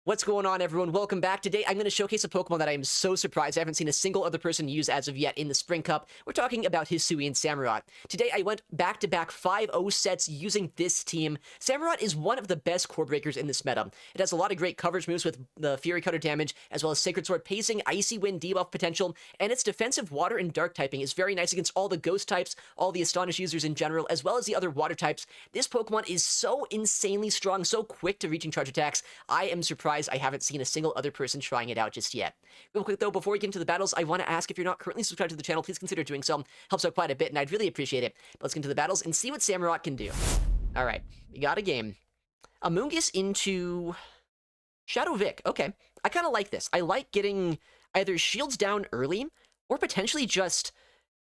What's going on, everyone? Welcome back. Today, I'm going to showcase a Pokemon that I am so surprised I haven't seen a single other person use as of yet in the Spring Cup. We're talking about Hisui and Samurott. Today, I went back-to-back 5-0 sets using this team. Samurott is one of the best core breakers in this meta. It has a lot of great coverage moves with the Fury Cutter damage, as well as Sacred Sword pacing, Icy Wind debuff potential, and its defensive water and dark typing is very nice against all the ghost types, all the Astonish users in general, as well as the other water types. This Pokemon is so insanely strong, so quick to reaching charge attacks. I am surprised I haven't seen a single other person trying it out just yet. Real quick though, before we get into the battles, I want to ask if you're not currently subscribed to the channel, please consider doing so. Helps out quite a bit, and I'd really appreciate it. But let's get into the battles and see what Samurott can do. Alright, we got a game. Amoonguss into Shadow Vic. Okay, I kind of like this. I like getting either shields down early, or potentially just,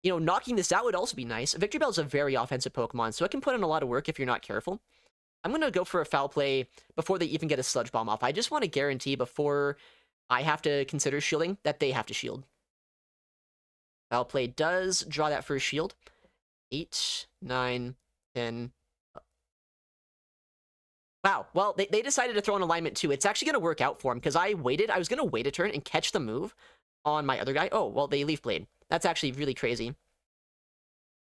you know, knocking this out would also be nice. Victreebel is a very offensive Pokemon, so it can put in a lot of work if you're not careful. I'm going to go for a foul play before they even get a Sludge Bomb off. I just want to guarantee before I have to consider shielding that they have to shield. Foul play does draw that first shield. 8, 9, 10. Wow, well, they decided to throw an alignment too. It's actually going to work out for him because I waited. I was going to wait a turn and catch the move on my other guy. Oh, well, they Leaf Blade. That's actually really crazy.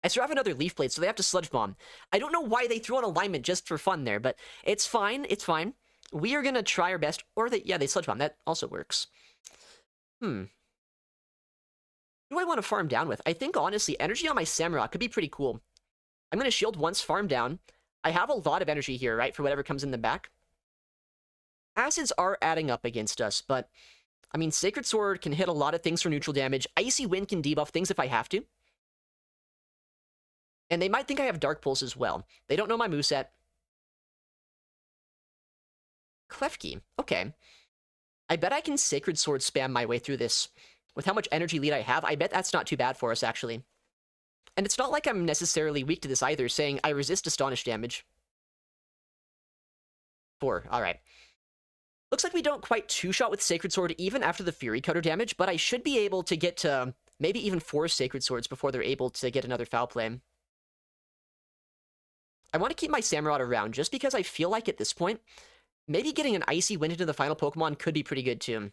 I still have another Leaf Blade, so they have to Sludge Bomb. I don't know why they threw an alignment just for fun there, but it's fine, it's fine. We are gonna try our best, or they Sludge Bomb, that also works. Who do I want to farm down with? I think, honestly, energy on my Samurott could be pretty cool. I'm gonna shield once, farm down. I have a lot of energy here, right, for whatever comes in the back. Acids are adding up against us, but, I mean, Sacred Sword can hit a lot of things for neutral damage. Icy Wind can debuff things if I have to. And they might think I have Dark Pulse as well. They don't know my moveset. Klefki. Okay. I bet I can Sacred Sword spam my way through this. With how much energy lead I have, I bet that's not too bad for us, actually. And it's not like I'm necessarily weak to this either, saying I resist Astonish damage. 4. Alright. Looks like we don't quite two-shot with Sacred Sword even after the Fury Cutter damage, but I should be able to get to maybe even 4 Sacred Swords before they're able to get another foul play. I want to keep my Samurott around, just because I feel like at this point, maybe getting an Icy Wind into the final Pokemon could be pretty good too.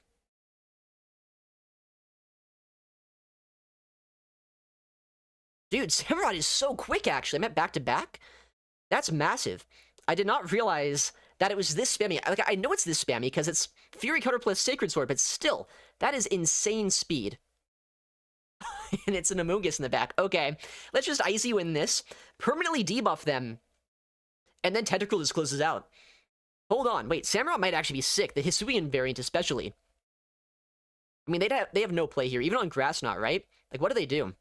Dude, Samurott is so quick, actually. I meant back-to-back? That's massive. I did not realize that it was this spammy. Like, I know it's this spammy, because it's Fury Cutter plus Sacred Sword, but still, that is insane speed. And it's an Amoonguss in the back. Okay, let's just Icy Wind this, permanently debuff them, and then Tentacruel just closes out. Hold on, wait, Samurott might actually be sick, the Hisuian variant especially. I mean, they have no play here, even on Grimmsnarl, right? Like, what do they do?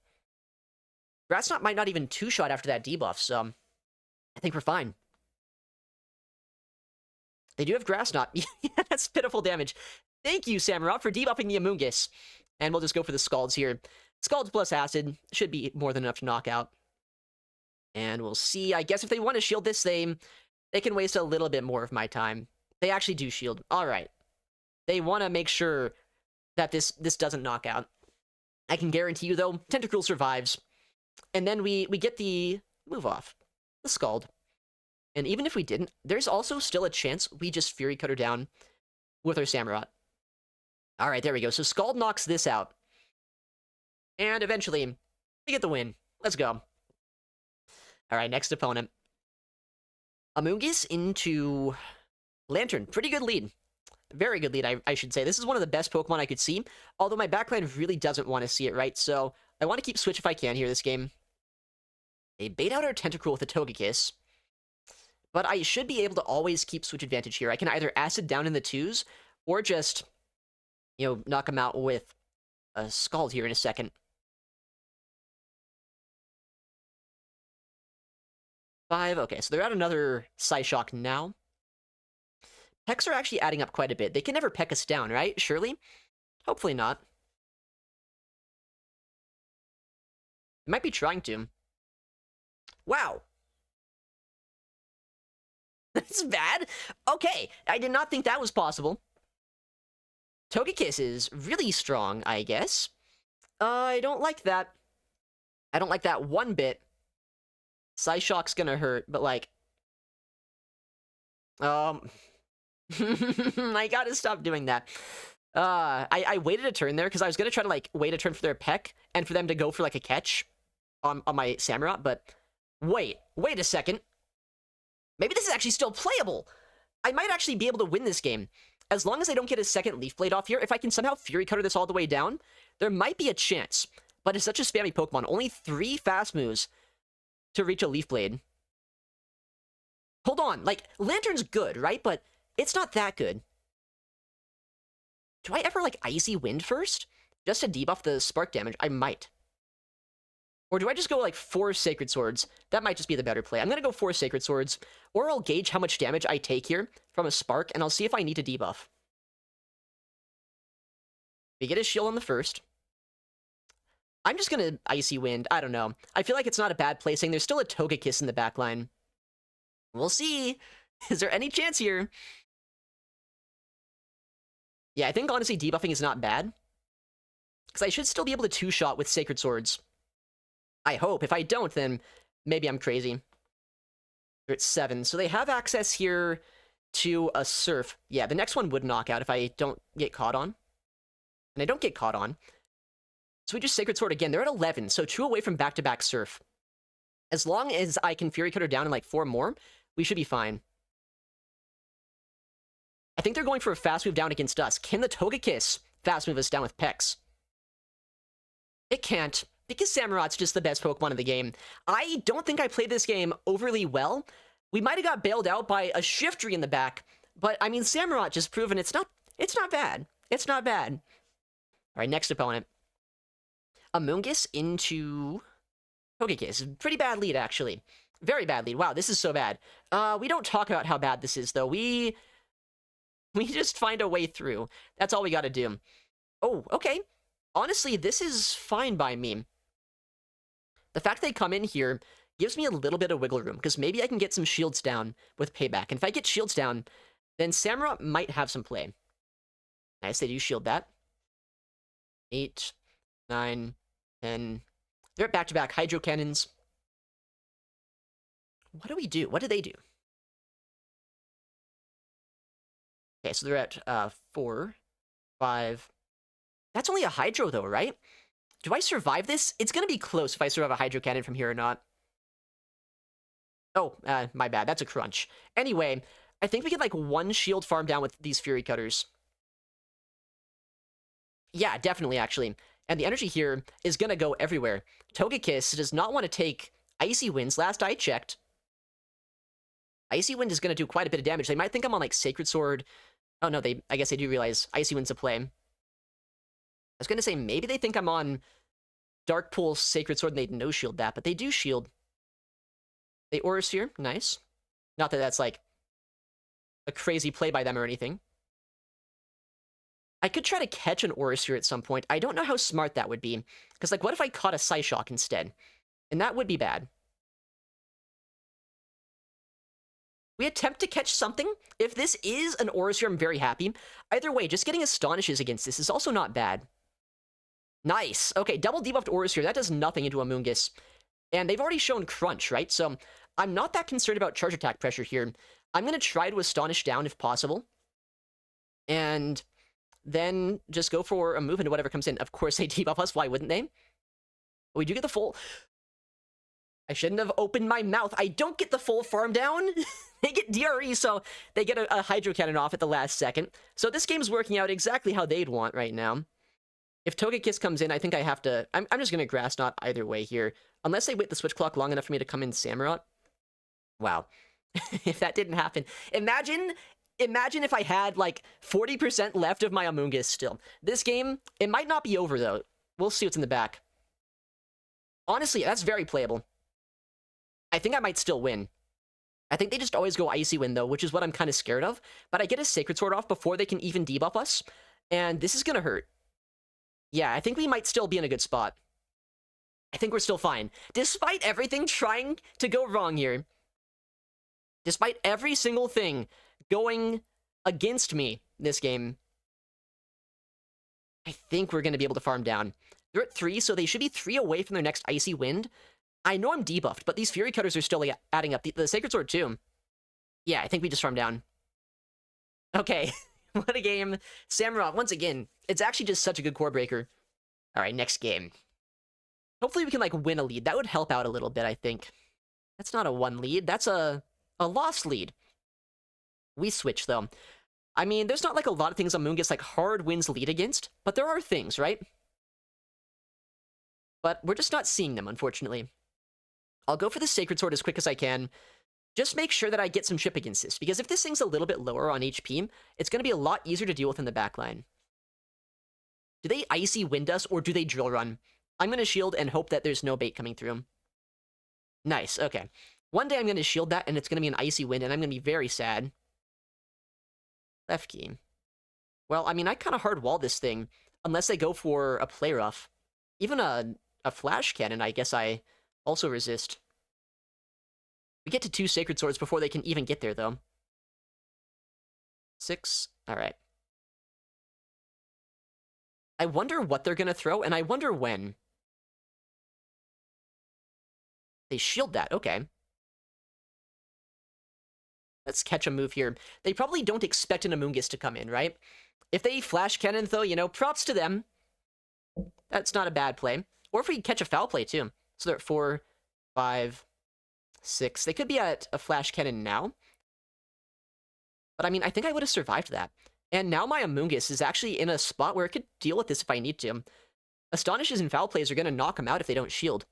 Grimmsnarl might not even two-shot after that debuff, so I think we're fine. They do have Grimmsnarl. Yeah, that's pitiful damage. Thank you, Samurott, for debuffing the Amoonguss. And we'll just go for the Scalds here. Scalds plus Acid should be more than enough to knock out. And we'll see. I guess if they want to shield this, they can waste a little bit more of my time. They actually do shield. All right. They want to make sure that this doesn't knock out. I can guarantee you, though, Tentacruel survives. And then we get the move off. The Scald. And even if we didn't, there's also still a chance we just Fury Cutter down with our Samurott. All right, there we go. So Scald knocks this out. And eventually, we get the win. Let's go. All right, next opponent. Amoonguss into Lantern. Pretty good lead. Very good lead, I should say. This is one of the best Pokemon I could see, although my backline really doesn't want to see it, right? So I want to keep Switch if I can here this game. They bait out our Tentacruel with a Togekiss, but I should be able to always keep Switch advantage here. I can either Acid down in the 2s, or just, you know, knock him out with a Scald here in a second. 5, okay, so they're at another Psyshock now. Pecks are actually adding up quite a bit. They can never peck us down, right? Surely? Hopefully not. They might be trying to. Wow. That's bad. Okay, I did not think that was possible. Togekiss is really strong, I guess. I don't like that. I don't like that one bit. Psyshock's gonna hurt, but like... I gotta stop doing that. I waited a turn there because I was gonna try to like wait a turn for their peck and for them to go for like a catch on my Samurott, but wait a second. Maybe this is actually still playable. I might actually be able to win this game. As long as I don't get a second Leaf Blade off here, if I can somehow Fury Cutter this all the way down, there might be a chance. But it's such a spammy Pokemon. Only 3 fast moves to reach a Leaf Blade. Hold on, like, Lantern's good, right? But it's not that good. Do I ever, like, Icy Wind first? Just to debuff the spark damage? I might. Or do I just go, like, 4 Sacred Swords? That might just be the better play. I'm gonna go 4 Sacred Swords, or I'll gauge how much damage I take here from a spark, and I'll see if I need to debuff. We get a shield on the first. I'm just gonna Icy Wind. I don't know. I feel like it's not a bad placing. There's still a Togekiss in the back line. We'll see. Is there any chance here? Yeah, I think honestly debuffing is not bad. Because I should still be able to two-shot with Sacred Swords. I hope. If I don't, then maybe I'm crazy. They're at 7. So they have access here to a Surf. Yeah, the next one would knock out if I don't get caught on. And I don't get caught on. So we just Sacred Sword again. They're at 11, so 2 away from back-to-back Surf. As long as I can Fury Cutter down in like 4 more, we should be fine. I think they're going for a fast move down against us. Can the Togekiss fast move us down with Pex? It can't, because Samurott's just the best Pokemon in the game. I don't think I played this game overly well. We might have got bailed out by a Shiftry in the back, but I mean, Samurott just proven it's not bad. It's not bad. All right, next opponent. Amoonguss into Togekiss. Pretty bad lead, actually. Very bad lead. Wow, this is so bad. We don't talk about how bad this is, though. We just find a way through. That's all we gotta do. Oh, okay. Honestly, this is fine by me. The fact they come in here gives me a little bit of wiggle room, because maybe I can get some shields down with Payback. And if I get shields down, then Samurott might have some play. Nice, they do shield that. 8, 9, 10. They're at back-to-back Hydro Cannons. What do we do? What do they do? Okay, so they're at 4, 5. That's only a Hydro, though, right? Do I survive this? It's gonna be close if I survive a Hydro Cannon from here or not. Oh, my bad. That's a crunch. Anyway, I think we get, like, 1 shield farm down with these Fury Cutters. Yeah, definitely, actually. And the energy here is gonna go everywhere. Togekiss does not want to take Icy Winds. Last I checked, Icy Wind is gonna do quite a bit of damage. They might think I'm on, like, Sacred Sword. Oh, no, I guess they do realize Icy Wind's a play. I was gonna say, maybe they think I'm on Dark Pool Sacred Sword and they'd no-shield that, but they do shield. They Aura Sphere, nice. Not that that's, like, a crazy play by them or anything. I could try to catch an Aura Sphere at some point. I don't know how smart that would be. Because, like, what if I caught a Psyshock instead? And that would be bad. We attempt to catch something. If this is an Aura Sphere, I'm very happy. Either way, just getting Astonishes against this is also not bad. Nice. Okay, double debuffed Aura Sphere. That does nothing into Amoonguss. And they've already shown Crunch, right? So I'm not that concerned about charge attack pressure here. I'm going to try to Astonish down if possible. And then just go for a move into whatever comes in. Of course they debuff us. Why wouldn't they? But we do get the full... I shouldn't have opened my mouth. I don't get the full farm down. They get DRE, so they get a Hydro Cannon off at the last second. So this game's working out exactly how they'd want right now. If Togekiss comes in, I think I have to... I'm just going to Grass Knot either way here. Unless they wait the Switch Clock long enough for me to come in Samurott. Wow. If that didn't happen. Imagine if I had, like, 40% left of my Amoonguss still. This game, it might not be over, though. We'll see what's in the back. Honestly, that's very playable. I think I might still win. I think they just always go Icy Wind, though, which is what I'm kind of scared of. But I get a Sacred Sword off before they can even debuff us. And this is going to hurt. Yeah, I think we might still be in a good spot. I think we're still fine. Despite everything trying to go wrong here. Despite every single thing going against me this game. I think we're going to be able to farm down. They're at 3, so they should be 3 away from their next Icy Wind. I know I'm debuffed, but these Fury Cutters are still, like, adding up. The Sacred Sword, too. Yeah, I think we just farm down. Okay, what a game. Samurott, once again, it's actually just such a good core breaker. All right, next game. Hopefully we can, like, win a lead. That would help out a little bit, I think. That's not a 1 lead. That's a lost lead. We switch, though. I mean, there's not, like, a lot of things Amoonguss, like, hard wins lead against, but there are things, right? But we're just not seeing them, unfortunately. I'll go for the Sacred Sword as quick as I can. Just make sure that I get some chip against this, because if this thing's a little bit lower on HP, it's going to be a lot easier to deal with in the backline. Do they Icy Wind us, or do they Drill Run? I'm going to shield and hope that there's no bait coming through. Nice, okay. One day I'm going to shield that, and it's going to be an Icy Wind, and I'm going to be very sad. Left key. Well, I mean, I kind of hard-wall this thing, unless they go for a Play Rough. Even a Flash Cannon, I guess I also resist. We get to 2 Sacred Swords before they can even get there, though. 6. Alright. I wonder what they're going to throw, and I wonder when. They shield that, okay. Let's catch a move here. They probably don't expect an Amoonguss to come in, right? If they Flash Cannon, though, you know, props to them. That's not a bad play. Or if we catch a foul play, too. So they're at 4, 5, 6. They could be at a Flash Cannon now. But, I mean, I think I would have survived that. And now my Amoonguss is actually in a spot where it could deal with this if I need to. Astonishes and foul plays are going to knock him out if they don't shield.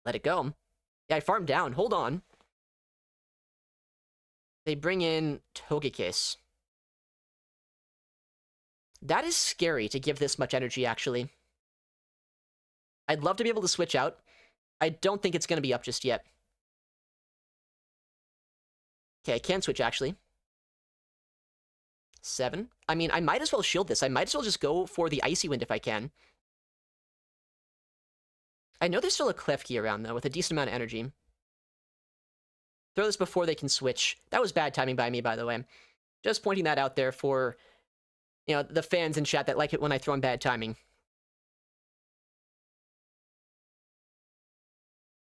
Let it go. Yeah, I farmed down. Hold on. They bring in Togekiss. That is scary to give this much energy, actually. I'd love to be able to switch out. I don't think it's going to be up just yet. Okay, I can switch, actually. 7. I mean, I might as well shield this. I might as well just go for the Icy Wind if I can. I know there's still a Klefki around, though, with a decent amount of energy. Throw this before they can switch. That was bad timing by me, by the way. Just pointing that out there for, you know, the fans in chat that like it when I throw in bad timing.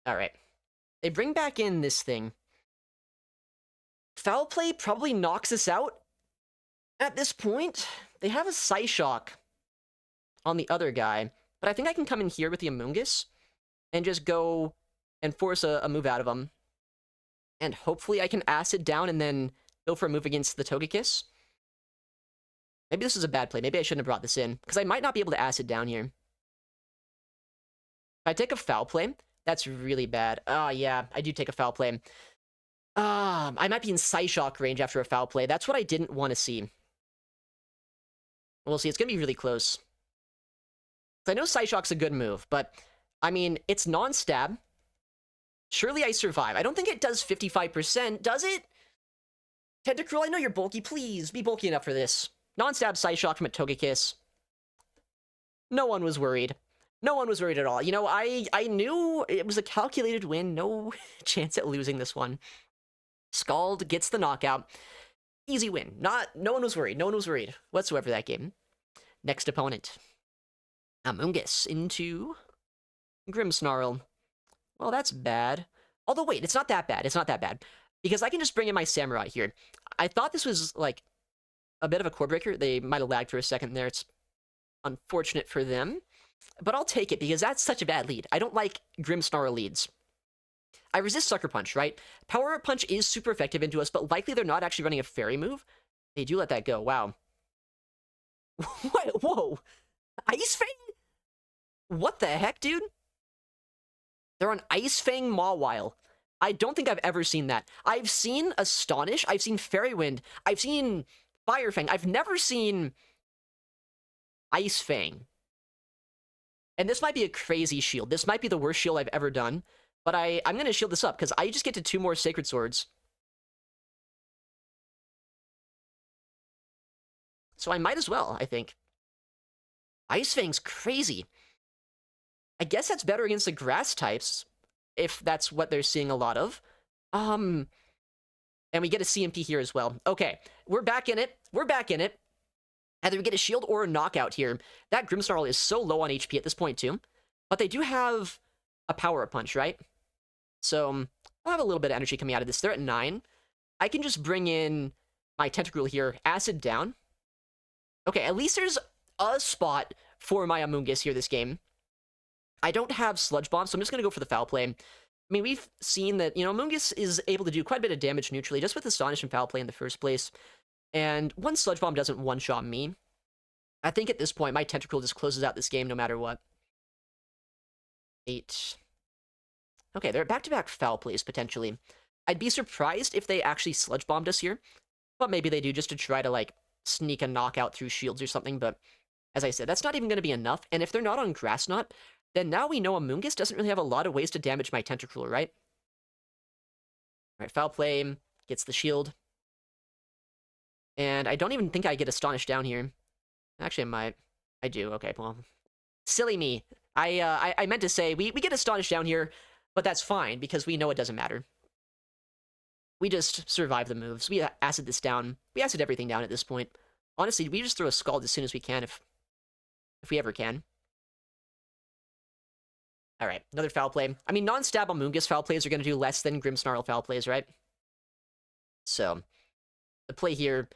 Alright. They bring back in this thing. Foul play probably knocks us out. At this point, they have a Psyshock on the other guy. But I think I can come in here with the Amoonguss and just go and force a move out of him. And hopefully I can Acid down and then go for a move against the Togekiss. Maybe this is a bad play. Maybe I shouldn't have brought this in, because I might not be able to Acid down here. If I take a foul play, that's really bad. Oh, yeah, I do take a foul play. I might be in Psyshock range after a foul play. That's what I didn't want to see. We'll see. It's going to be really close. I know Psyshock's a good move, but, I mean, it's non-stab. Surely I survive. I don't think it does 55%, does it? Tentacruel, I know you're bulky. Please, be bulky enough for this. Non-stab Psyshock from a Togekiss. No one was worried. No one was worried at all. You know, I knew it was a calculated win. No chance at losing this one. Scald gets the knockout. Easy win. No one was worried. No one was worried whatsoever that game. Next opponent. Amoonguss into Grimmsnarl. Well, that's bad. Although, wait, it's not that bad. It's not that bad. Because I can just bring in my Samurott here. I thought this was, like, a bit of a core breaker. They might have lagged for a second there. It's unfortunate for them. But I'll take it, because that's such a bad lead. I don't like Grimmsnarl leads. I resist Sucker Punch, right? Power Punch is super effective into us, but likely they're not actually running a fairy move. They do let that go. Wow. What? Whoa. Ice Fang? What the heck, dude? They're on Ice Fang Mawile. I don't think I've ever seen that. I've seen Astonish. I've seen Fairy Wind. I've seen Fire Fang. I've never seen Ice Fang. And this might be a crazy shield. This might be the worst shield I've ever done. But I'm going to shield this up, because I just get to 2 more Sacred Swords. So I might as well, I think. Ice Fang's crazy. I guess that's better against the grass types, if that's what they're seeing a lot of. And we get a CMP here as well. Okay, we're back in it. We're back in it. Either we get a shield or a knockout here. That Grimmsnarl is so low on HP at this point, too. But they do have a Power Punch, right? So I'll have a little bit of energy coming out of this. They're at 9. I can just bring in my Tentacruel here, Acid down. Okay, at least there's a spot for my Amoonguss here this game. I don't have Sludge Bomb, so I'm just going to go for the Foul Play. I mean, we've seen that, Amoonguss is able to do quite a bit of damage neutrally just with Astonish and Foul Play in the first place. And one Sludge Bomb doesn't one-shot me. I think at this point, my Tentacruel just closes out this game no matter what. 8. Okay, they're back-to-back Foul Plays, potentially. I'd be surprised if they actually Sludge Bombed us here. But maybe they do just to try to, like, sneak a knockout through shields or something. But, as I said, that's not even going to be enough. And if they're not on Grass Knot, then now we know Amoonguss doesn't really have a lot of ways to damage my Tentacruel, right? Alright, Foul Play gets the shield. And I don't even think I get Astonished down here. Actually, I might. I do. Okay, well. Silly me. I meant to say, we get Astonished down here, but that's fine, because we know it doesn't matter. We just survive the moves. We acid this down. We acid everything down at this point. Honestly, we just throw a Scald as soon as we can, if we ever can. Alright, another Foul Play. I mean, non-stab Amoonguss Foul Plays are going to do less than Grimmsnarl Foul Plays, right? So, the play here,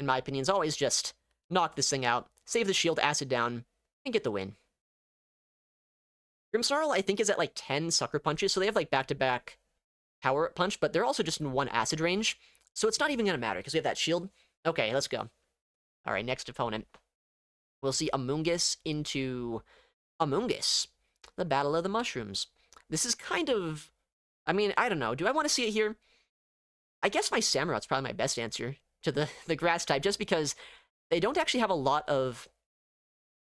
in my opinion, is always just knock this thing out, save the shield, acid down, and get the win. Grimmsnarl, I think, is at like 10 Sucker Punches, so they have like back-to-back Power Up Punch, but they're also just in one acid range, so it's not even going to matter, because we have that shield. Okay, let's go. Alright, next opponent. We'll see Amoonguss into Amoonguss. The Battle of the Mushrooms. This is kind of... I mean, I don't know. Do I want to see it here? I guess my Samurott's probably my best answer to the Grass type, just because they don't actually have a lot of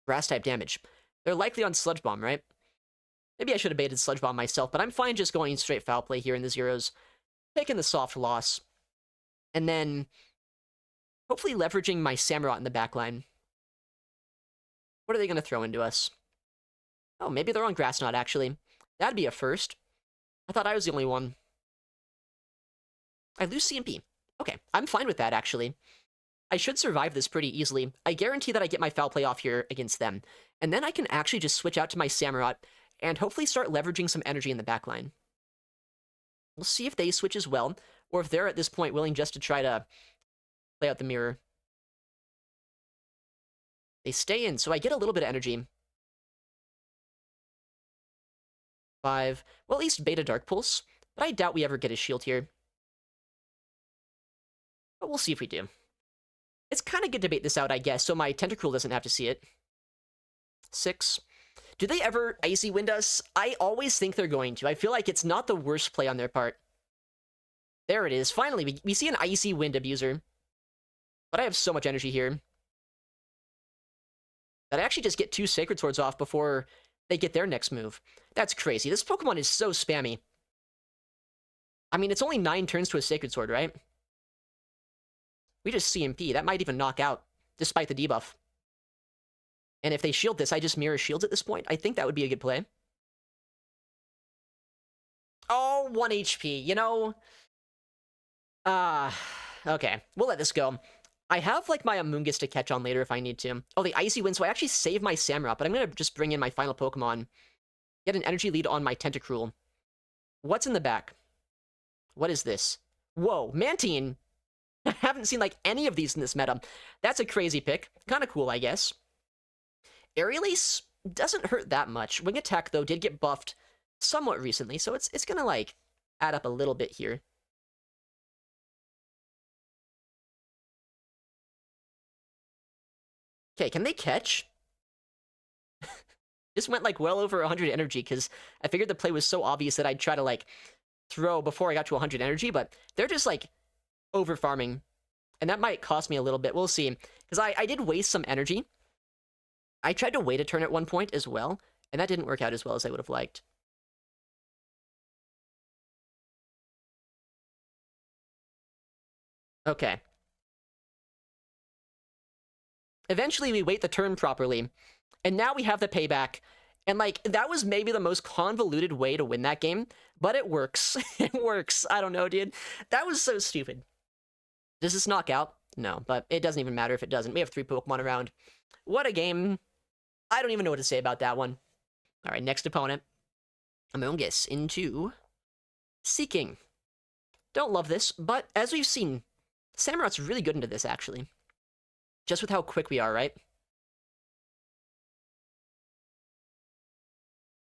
Grass type damage. They're likely on Sludge Bomb, right? Maybe I should have baited Sludge Bomb myself, but I'm fine just going straight Foul Play here in the zeros, taking the soft loss, and then hopefully leveraging my Samurott in the backline. What are they going to throw into us? Oh, maybe they're on Grass Knot, actually. That'd be a first. I thought I was the only one. I lose CMP. Okay, I'm fine with that, actually. I should survive this pretty easily. I guarantee that I get my Foul Play off here against them. And then I can actually just switch out to my Samurott and hopefully start leveraging some energy in the backline. We'll see if they switch as well, or if they're at this point willing just to try to play out the mirror. They stay in, so I get a little bit of energy. 5. Well, at least Beta Dark Pulse, but I doubt we ever get a shield here. But we'll see if we do. It's kind of good to bait this out, I guess, so my Tentacruel doesn't have to see it. 6. Do they ever Icy Wind us? I always think they're going to. I feel like it's not the worst play on their part. There it is. Finally, we see an Icy Wind abuser. But I have so much energy here that I actually just get 2 Sacred Swords off before they get their next move. That's crazy. This Pokemon is so spammy. I mean, it's only 9 turns to a Sacred Sword, right? We just CMP. That might even knock out, despite the debuff. And if they shield this, I just mirror shields at this point. I think that would be a good play. Oh, 1 HP. You know... okay. We'll let this go. I have, like, my Amoonguss to catch on later if I need to. Oh, the Icy Wind, so I actually save my Samurott, but I'm gonna just bring in my final Pokemon. Get an energy lead on my Tentacruel. What's in the back? What is this? Whoa, Mantine! I haven't seen, like, any of these in this meta. That's a crazy pick. Kinda cool, I guess. Aerial Ace doesn't hurt that much. Wing Attack, though, did get buffed somewhat recently, so it's gonna, like, add up a little bit here. Okay, can they catch? This went, like, well over 100 energy, because I figured the play was so obvious that I'd try to, like, throw before I got to 100 energy, but they're just, like, over-farming. And that might cost me a little bit. We'll see. Because I did waste some energy. I tried to wait a turn at one point as well, and that didn't work out as well as I would have liked. Okay. Eventually, we wait the turn properly, and now we have the payback. And, like, that was maybe the most convoluted way to win that game, but it works. It works. I don't know, dude. That was so stupid. Does this knock out? No, but it doesn't even matter if it doesn't. We have 3 Pokemon around. What a game. I don't even know what to say about that one. Alright, next opponent. Amoonguss into Seaking. Don't love this, but as we've seen, Samurott's really good into this, actually. Just with how quick we are, right?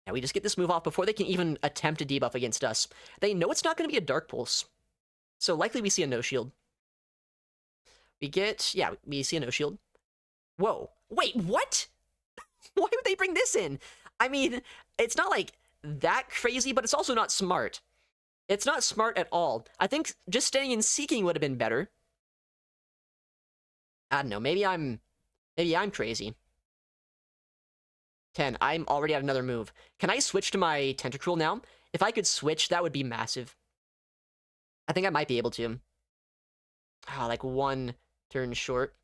Yeah, we just get this move off before they can even attempt a debuff against us. They know it's not going to be a Dark Pulse. So likely we see a no-shield. Yeah, we see a no-shield. Whoa. Wait, what? Why would they bring this in? I mean, it's not like that crazy, but it's also not smart. It's not smart at all. I think just staying in Seaking would have been better. I don't know, maybe I'm crazy. 10, I'm already at another move. Can I switch to my Tentacruel now? If I could switch, that would be massive. I think I might be able to. Ah, like 1 turn short.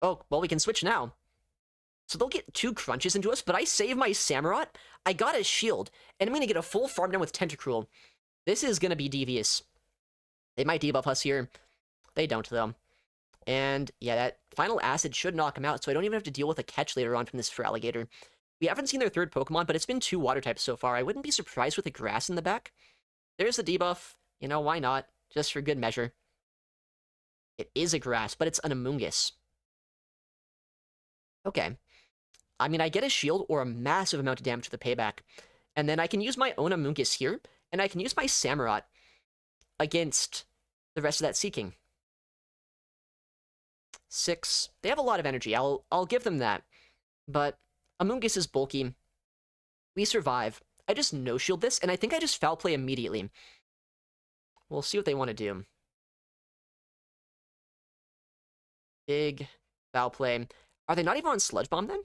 Oh, well, we can switch now. So they'll get 2 crunches into us, but I save my Samurott. I got a shield, and I'm going to get a full farm down with Tentacruel. This is going to be devious. They might debuff us here. They don't, though. And yeah, that final acid should knock him out, so I don't even have to deal with a catch later on from this Feraligatr. We haven't seen their third Pokemon, but it's been 2 water types so far. I wouldn't be surprised with a grass in the back. There's the debuff. You know, why not? Just for good measure. It is a grass, but it's an Amoonguss. Okay. I mean, I get a shield or a massive amount of damage to the payback. And then I can use my own Amoonguss here, and I can use my Samurott against the rest of that Seaking. 6. They have a lot of energy. I'll give them that. But Amoonguss is bulky. We survive. I just no-shield this, and I think I just foul play immediately. We'll see what they want to do. Big foul play. Are they not even on Sludge Bomb, then?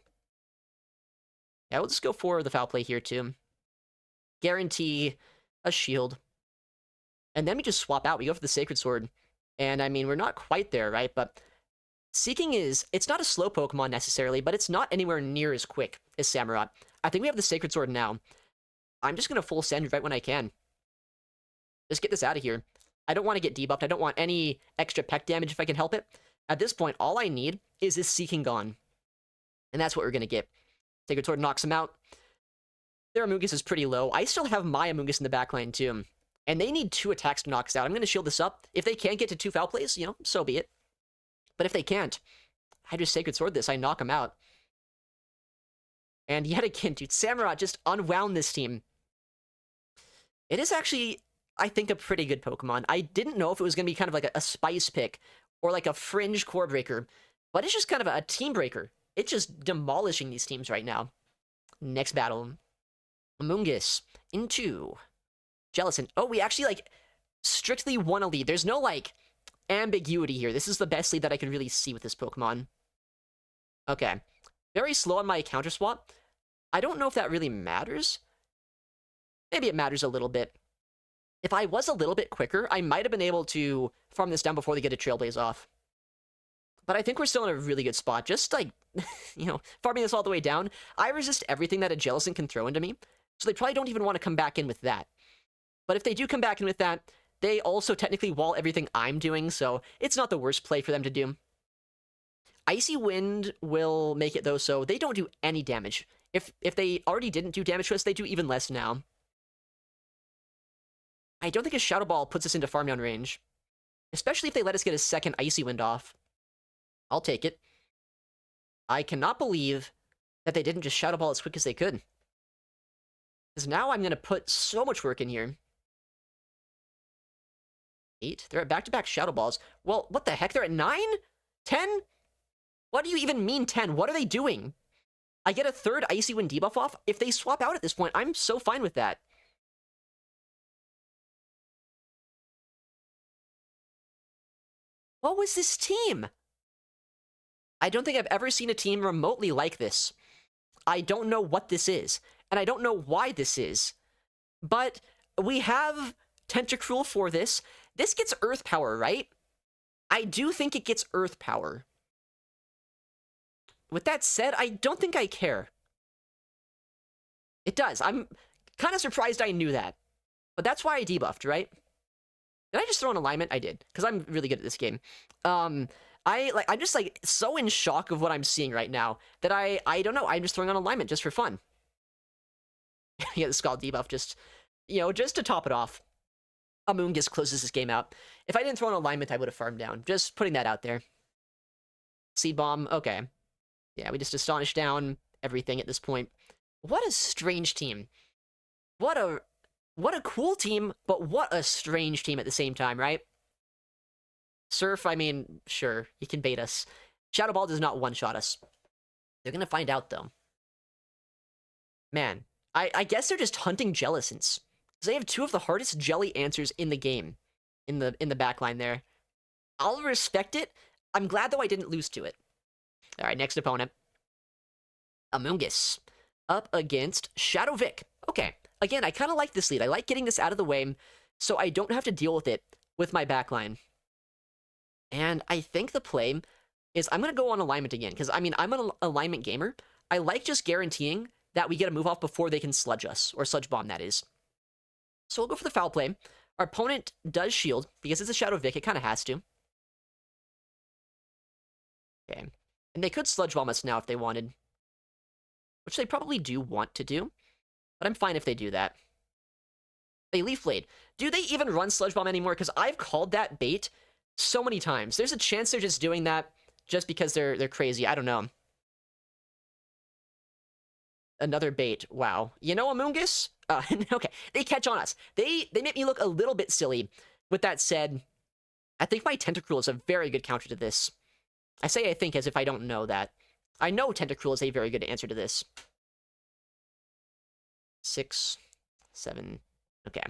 Yeah, we'll just go for the foul play here, too. Guarantee a shield. And then we just swap out. We go for the Sacred Sword. And, I mean, we're not quite there, right? But Seaking it's not a slow Pokemon necessarily, but it's not anywhere near as quick as Samurott. I think we have the Sacred Sword now. I'm just going to full send right when I can. Just get this out of here. I don't want to get debuffed. I don't want any extra peck damage if I can help it. At this point, all I need is this Seaking gone. And that's what we're going to get. Sacred Sword knocks him out. Their Amoonguss is pretty low. I still have my Amoonguss in the backline, too. And they need 2 attacks to knock us out. I'm going to shield this up. If they can't get to 2 foul plays, you know, so be it. But if they can't, I just Sacred Sword this. I knock them out. And yet again, dude, Samurott just unwound this team. It is actually, I think, a pretty good Pokemon. I didn't know if it was going to be kind of like a spice pick or like a fringe core breaker, but it's just kind of a team breaker. It's just demolishing these teams right now. Next battle. Amoonguss into Jellicent. Oh, we actually, like, strictly won a lead. There's no, like, ambiguity here. This is the best lead that I can really see with this Pokemon. Okay. Very slow on my counter swap. I don't know if that really matters. Maybe it matters a little bit. If I was a little bit quicker, I might have been able to farm this down before they get a Trailblaze off. But I think we're still in a really good spot. Just, like, you know, farming this all the way down. I resist everything that a Jellicent can throw into me. So they probably don't even want to come back in with that. But if they do come back in with that, they also technically wall everything I'm doing, so it's not the worst play for them to do. Icy Wind will make it, though, so they don't do any damage. If they already didn't do damage to us, they do even less now. I don't think a Shadow Ball puts us into farm down range. Especially if they let us get a second Icy Wind off. I'll take it. I cannot believe that they didn't just Shadow Ball as quick as they could. Because now I'm going to put so much work in here. 8? They're at back-to-back Shadow Balls. Well, what the heck? They're at 9? 10? What do you even mean 10? What are they doing? I get a third Icy Wind debuff off? If they swap out at this point, I'm so fine with that. What was this team? I don't think I've ever seen a team remotely like this. I don't know what this is, and I don't know why this is. But we have Tentacruel for this. This gets Earth Power, right? I do think it gets Earth Power. With that said, I don't think I care. It does. I'm kind of surprised I knew that. But that's why I debuffed, right? Did I just throw an alignment? I did, because I'm really good at this game. I'm just like so in shock of what I'm seeing right now that I don't know. I'm just throwing on alignment just for fun. Yeah, the Scald debuff just, you know, just to top it off. Amoonguss closes this game out. If I didn't throw an alignment, I would have farmed down. Just putting that out there. Seed Bomb, okay. Yeah, we just Astonish down everything at this point. What a strange team. What a cool team, but what a strange team at the same time, right? Surf, I mean, sure, he can bait us. Shadow Ball does not one-shot us. They're gonna find out, though. Man, I guess they're just hunting Jellicents. Because they have two of the hardest jelly answers in the game. In the backline there. I'll respect it. I'm glad, though, I didn't lose to it. Alright, next opponent. Amoonguss. Up against Shadow Vic. Okay. Again, I kind of like this lead. I like getting this out of the way, so I don't have to deal with it with my backline. And I think the play is I'm going to go on alignment again, because, I mean, I'm an alignment gamer. I like just guaranteeing that we get a move off before they can sludge us, or sludge bomb, that is. So we'll go for the foul play. Our opponent does shield, because it's a Shadow Vic, it kind of has to. Okay. And they could sludge bomb us now if they wanted. Which they probably do want to do. But I'm fine if they do that. They Leaf Blade. Do they even run Sludge Bomb anymore? Because I've called that bait so many times. There's a chance they're just doing that just because they're crazy. I don't know. Another bait. Wow. You know, Amoonguss? Okay. They catch on us. They make me look a little bit silly. With that said, I think my Tentacruel is a very good counter to this. I say I think as if I don't know that. I know Tentacruel is a very good answer to this. 6, 7. Okay.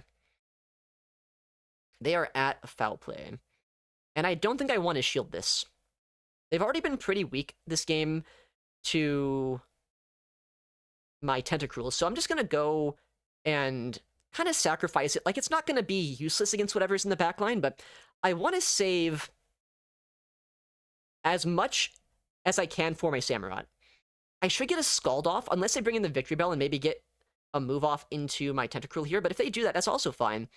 They are at a foul play. And I don't think I want to shield this. They've already been pretty weak this game to my Tentacruel, so I'm just going to go and kind of sacrifice it. Like, it's not going to be useless against whatever's in the backline, but I want to save as much as I can for my Samurott. I should get a Scald off, unless they bring in the Victory Bell and maybe get a move off into my Tentacruel here, but if they do that, that's also fine.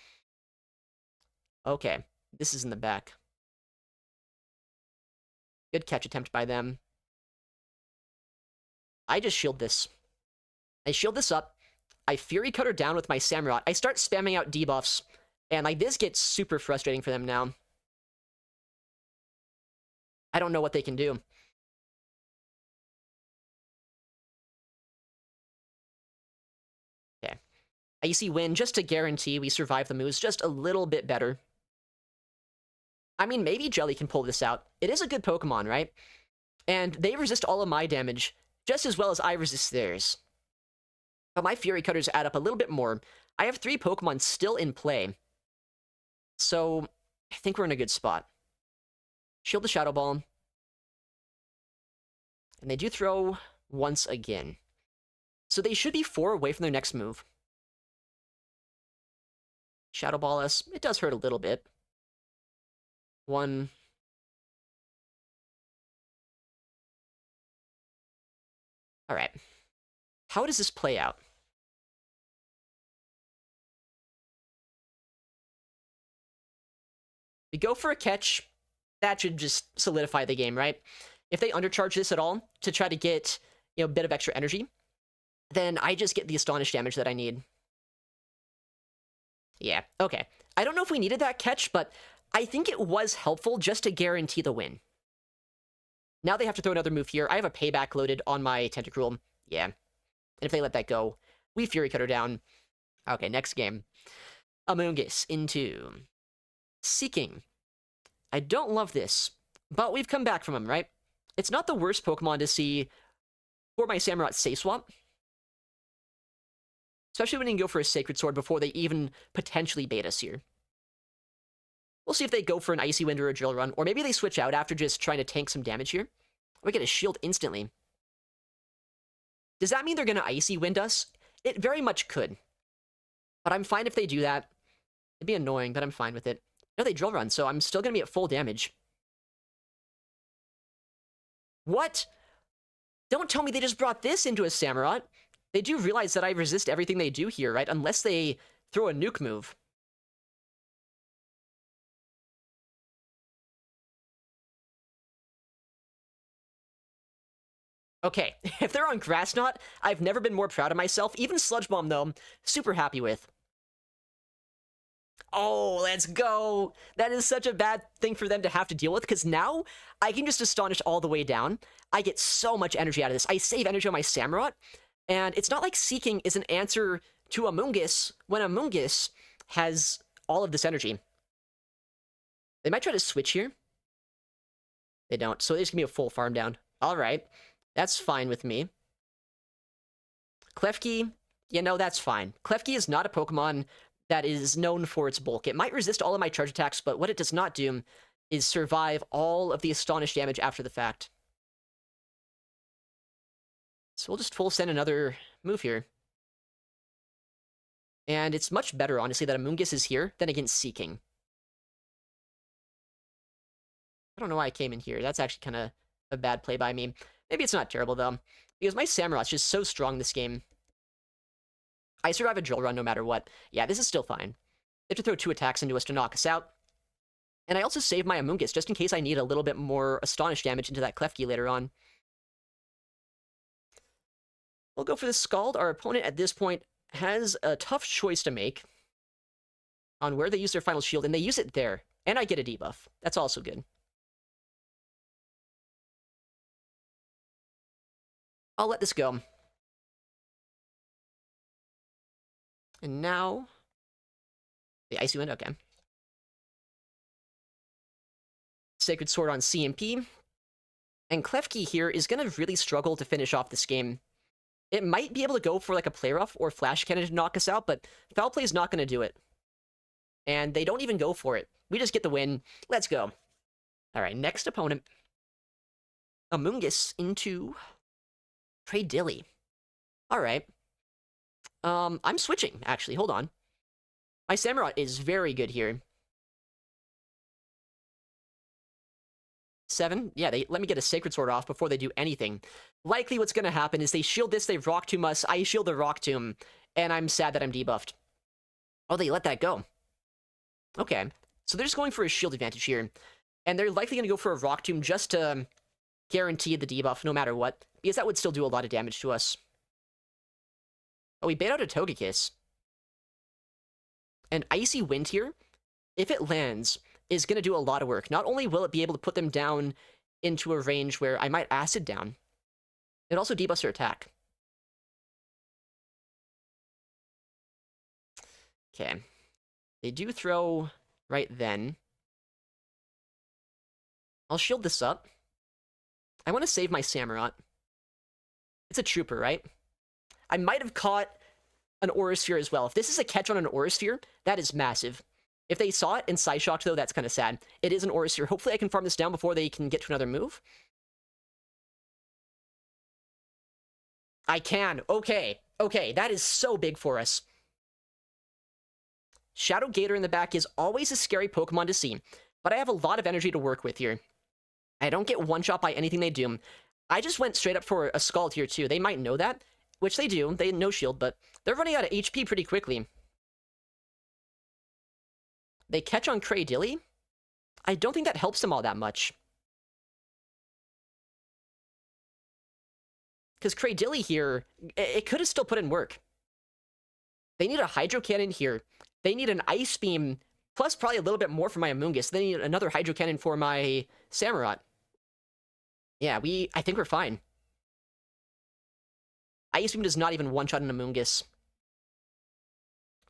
Okay, this is in the back. Good catch attempt by them. I just shield this. I shield this up. I Fury Cutter down with my Samurott. I start spamming out debuffs, and like this gets super frustrating for them now. I don't know what they can do. Okay. Icy Wind, just to guarantee we survive the moves just a little bit better. I mean, maybe Jelly can pull this out. It is a good Pokemon, right? And they resist all of my damage just as well as I resist theirs. But my Fury Cutters add up a little bit more. I have 3 Pokemon still in play. So, I think we're in a good spot. Shield the Shadow Ball. And they do throw once again. So they should be 4 away from their next move. Shadow Ball us. It does hurt a little bit. 1. Alright. How does this play out? We go for a catch. That should just solidify the game, right? If they undercharge this at all to try to get, you know, a bit of extra energy, then I just get the Astonish damage that I need. Yeah, okay. I don't know if we needed that catch, but I think it was helpful just to guarantee the win. Now they have to throw another move here. I have a payback loaded on my Tentacruel. Yeah. And if they let that go, we Fury Cutter down. Okay, next game. Amoonguss into Seaking. I don't love this, but we've come back from him, right? It's not the worst Pokemon to see for my Samurott Safe Swap. Especially when you can go for a Sacred Sword before they even potentially bait us here. We'll see if they go for an Icy Wind or a Drill Run, or maybe they switch out after just trying to tank some damage here. We get a shield instantly. Does that mean they're going to Icy Wind us? It very much could. But I'm fine if they do that. It'd be annoying, but I'm fine with it. No, they Drill Run, so I'm still going to be at full damage. What? Don't tell me they just brought this into a Samurott. They do realize that I resist everything they do here, right? Unless they throw a nuke move. Okay, if they're on Grass Knot, I've never been more proud of myself. Even Sludge Bomb, though, super happy with. Oh, let's go. That is such a bad thing for them to have to deal with, because now I can just Astonish all the way down. I get so much energy out of this. I save energy on my Samurott, and it's not like Seaking is an answer to Amoonguss when Amoonguss has all of this energy. They might try to switch here. They don't, so they just give me a full farm down. All right, that's fine with me. Klefki, you know, that's fine. Klefki is not a Pokemon that is known for its bulk. It might resist all of my charge attacks, but what it does not do is survive all of the Astonish damage after the fact. So we'll just full send another move here. And it's much better, honestly, that Amoonguss is here than against Seaking. I don't know why I came in here. That's actually kind of a bad play by me. Maybe it's not terrible, though, because my Samurott's just so strong this game. I survive a drill run no matter what. Yeah, this is still fine. They have to throw 2 attacks into us to knock us out. And I also save my Amoonguss just in case I need a little bit more Astonish damage into that Klefki later on. We'll go for the Scald. Our opponent at this point has a tough choice to make on where they use their final shield, and they use it there. And I get a debuff. That's also good. I'll let this go. And now... the Icy Wind, okay. Sacred Sword on CMP. And Klefki here is going to really struggle to finish off this game. It might be able to go for like a Play Rough or Flash Cannon to knock us out, but Foul Play is not going to do it. And they don't even go for it. We just get the win. Let's go. Alright, next opponent. Amoonguss into Cradilly. Alright. I'm switching, actually. Hold on. My Samurott is very good here. 7? Yeah, they let me get a Sacred Sword off before they do anything. Likely what's going to happen is they shield this, they Rock Tomb us, I shield the Rock Tomb, and I'm sad that I'm debuffed. Oh, they let that go. Okay. So they're just going for a shield advantage here. And they're likely going to go for a Rock Tomb just to guarantee the debuff no matter what, because that would still do a lot of damage to us. Oh, we bait out a Togekiss. And Icy Wind here, if it lands, is going to do a lot of work. Not only will it be able to put them down into a range where I might Acid down, it also debuffs their attack. Okay. They do throw right then. I'll shield this up. I want to save my Samurott. It's a Trooper, right? I might have caught an Aura Sphere as well. If this is a catch on an Aura Sphere, that is massive. If they saw it in Psyshocked, though, that's kind of sad. It is an Aura Sphere. Hopefully I can farm this down before they can get to another move. I can. Okay. Okay, that is so big for us. Shadow Gator in the back is always a scary Pokemon to see, but I have a lot of energy to work with here. I don't get one-shot by anything they do. I just went straight up for a Scald here, too. They might know that, which they do. They no shield, but they're running out of HP pretty quickly. They catch on Cradilly. I don't think that helps them all that much. Because Cradilly here, it could have still put in work. They need a Hydro Cannon here. They need an Ice Beam, plus probably a little bit more for my Amoonguss. They need another Hydro Cannon for my Samurott. Yeah, I think we're fine. Ice Beam does not even one-shot an Amoonguss.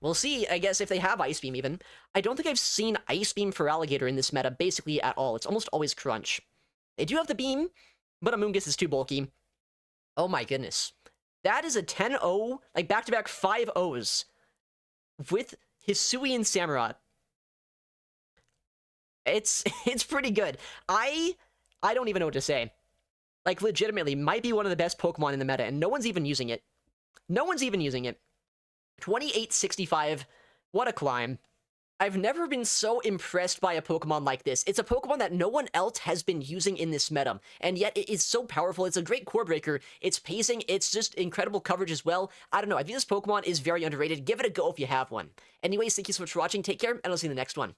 We'll see, I guess, if they have Ice Beam, even. I don't think I've seen Ice Beam for Alligator in this meta, basically, at all. It's almost always Crunch. They do have the Beam, but Amoonguss is too bulky. Oh my goodness. That is a 10-0, like, back-to-back 5-0s with Hisuian Samurott. It's pretty good. I don't even know what to say. Like, legitimately, might be one of the best Pokemon in the meta, and no one's even using it. No one's even using it. 2865, what a climb. I've never been so impressed by a Pokemon like this. It's a Pokemon that no one else has been using in this meta, and yet it is so powerful. It's a great core breaker. It's pacing. It's just incredible coverage as well. I don't know. I think this Pokemon is very underrated. Give it a go if you have one. Anyways, thank you so much for watching. Take care, and I'll see you in the next one.